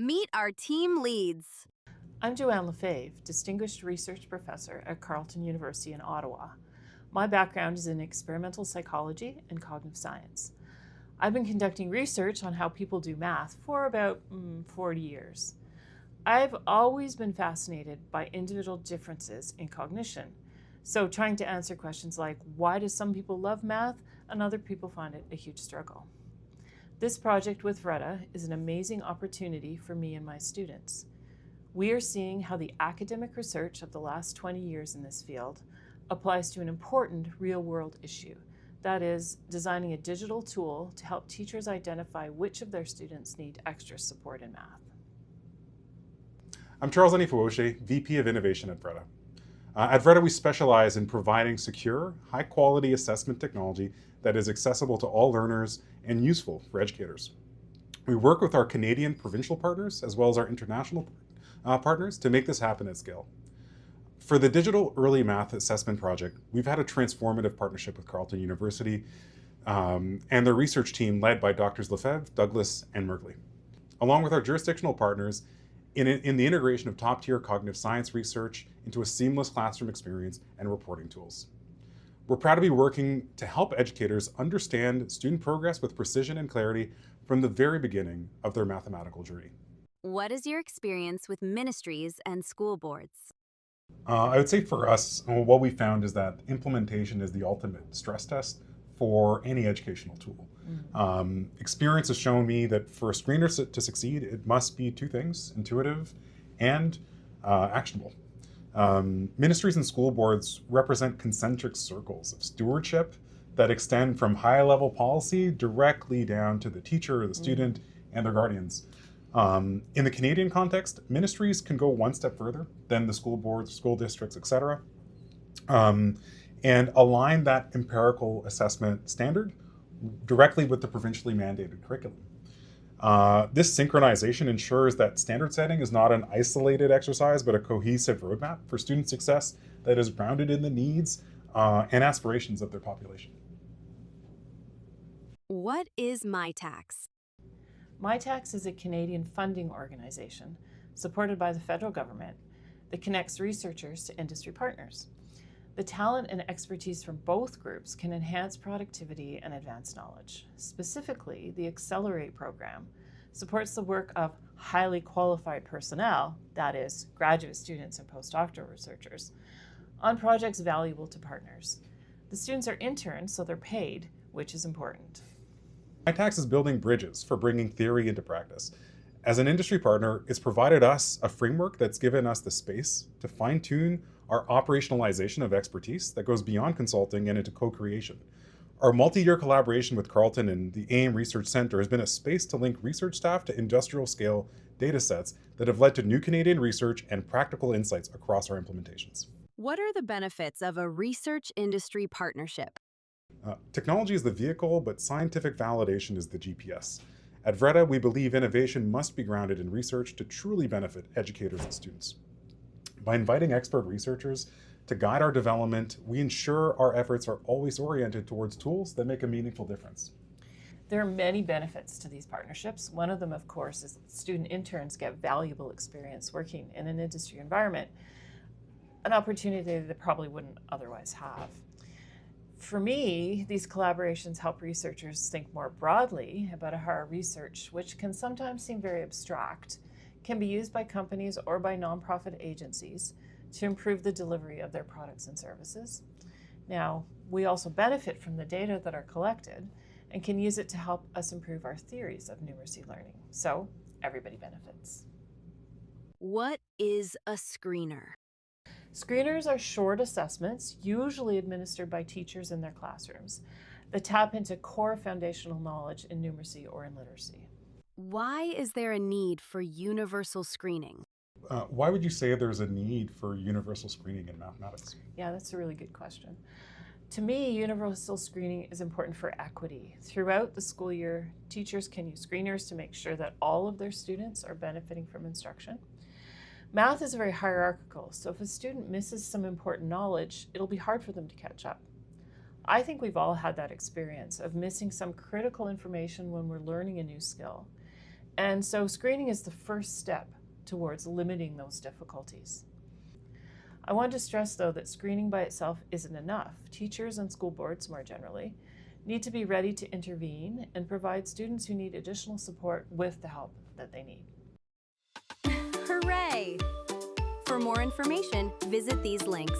Meet our team leads. I'm Joanne LeFevre, Distinguished Research Professor at Carleton University in Ottawa. My background is in experimental psychology and cognitive science. I've been conducting research on how people do math for about 40 years. I've always been fascinated by individual differences in cognition. So trying to answer questions like, why do some people love math and other people find it a huge struggle? This project with Vretta is an amazing opportunity for me and my students. We are seeing how the academic research of the last 20 years in this field applies to an important real-world issue. That is, designing a digital tool to help teachers identify which of their students need extra support in math. I'm Charles Anifuoshe, VP of Innovation at Vretta. At Vretta, we specialize in providing secure, high-quality assessment technology that is accessible to all learners and useful for educators. We work with our Canadian provincial partners as well as our international partners to make this happen at scale. For the Digital Early Math Assessment Project, we've had a transformative partnership with Carleton University and their research team led by Drs. LeFevre, Douglas, and Merkley. Along with our jurisdictional partners, in the integration of top-tier cognitive science research into a seamless classroom experience and reporting tools. We're proud to be working to help educators understand student progress with precision and clarity from the very beginning of their mathematical journey. What is your experience with ministries and school boards? I would say for us, what we found is that implementation is the ultimate stress test for any educational tool. Experience has shown me that for a screener to succeed, it must be two things: intuitive and actionable. Ministries and school boards represent concentric circles of stewardship that extend from high-level policy directly down to the teacher, the student, and their guardians. In the Canadian context, ministries can go one step further than the school boards, school districts, etc., and align that empirical assessment standard directly with the provincially mandated curriculum. This synchronization ensures that standard setting is not an isolated exercise, but a cohesive roadmap for student success that is grounded in the needs and aspirations of their population. What is MyTax? MyTax is a Canadian funding organization supported by the federal government that connects researchers to industry partners. The talent and expertise from both groups can enhance productivity and advance knowledge. Specifically, the Accelerate program supports the work of highly qualified personnel, that is, graduate students and postdoctoral researchers, on projects valuable to partners. The students are interns, so they're paid, which is important. MyTax is building bridges for bringing theory into practice. As an industry partner, it's provided us a framework that's given us the space to fine-tune our operationalization of expertise that goes beyond consulting and into co-creation. Our multi-year collaboration with Carleton and the AIM Research Centre has been a space to link research staff to industrial-scale data sets that have led to new Canadian research and practical insights across our implementations. What are the benefits of a research industry partnership? Technology is the vehicle, but scientific validation is the GPS. At Vretta, we believe innovation must be grounded in research to truly benefit educators and students. By inviting expert researchers to guide our development, we ensure our efforts are always oriented towards tools that make a meaningful difference. There are many benefits to these partnerships. One of them, of course, is that student interns get valuable experience working in an industry environment, an opportunity they probably wouldn't otherwise have. For me, these collaborations help researchers think more broadly about how our research, which can sometimes seem very abstract, can be used by companies or by nonprofit agencies to improve the delivery of their products and services. Now, we also benefit from the data that are collected and can use it to help us improve our theories of numeracy learning. So, everybody benefits. What is a screener? Screeners are short assessments, usually administered by teachers in their classrooms, that tap into core foundational knowledge in numeracy or in literacy. Why is there a need for universal screening? Why would you say there's a need for universal screening in mathematics? Yeah, that's a really good question. To me, universal screening is important for equity. Throughout the school year, teachers can use screeners to make sure that all of their students are benefiting from instruction. Math is very hierarchical, so if a student misses some important knowledge, it'll be hard for them to catch up. I think we've all had that experience of missing some critical information when we're learning a new skill. And so screening is the first step towards limiting those difficulties. I want to stress, though, that screening by itself isn't enough. Teachers and school boards, more generally, need to be ready to intervene and provide students who need additional support with the help that they need. Hooray! For more information, visit these links.